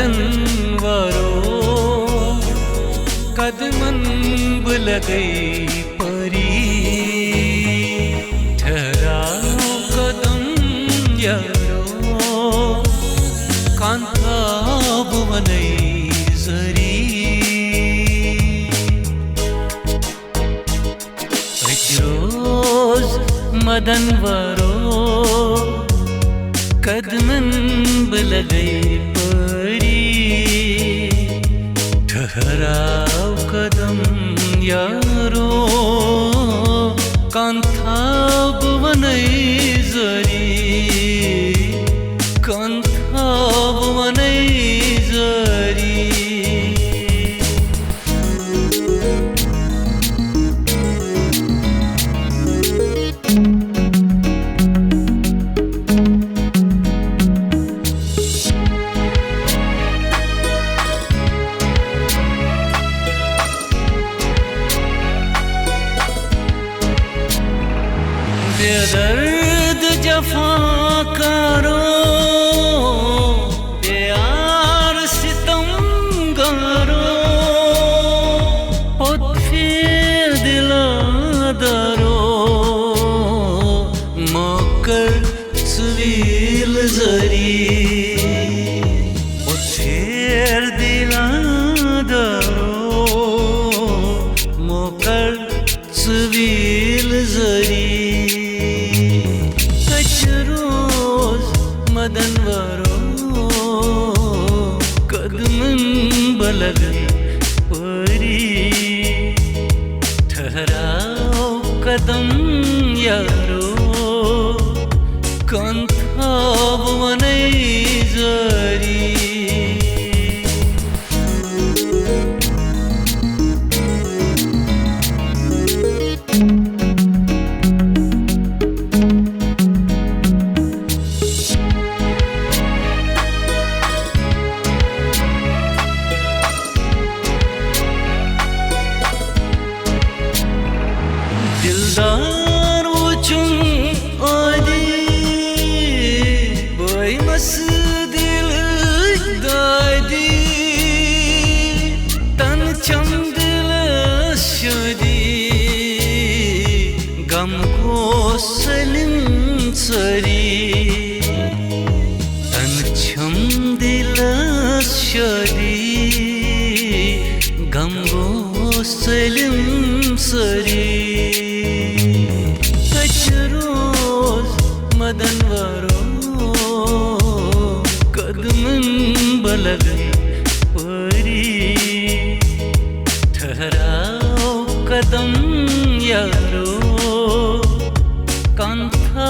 मदन वरो कदमन बुलगई परी ठहराओ कदम यारो कांता बुवनई जरी रोज मदन वरो कदमन बुलगई परी ठहराओ कदम यारो कांता बुवनई जरी कांता बुवनई जरी बेदर्द जफा करो प्यार सितम करो फिर दिला दरो मकर सुवील जरी फिर दिला दरो मकर सुवील जरी मदन वरो कदमन बुलगई परी ठहराओ कदम यारो कांता बुवनई जरी दिलदार उचुम आदि बोई मस दिल दादी तन चम दिल शदी गम को सलिम सरी तन चम दिल शदी गम को सलिम सरी मदन वरो कदमन बुलगई परी ठहराओ कदम यारो कांता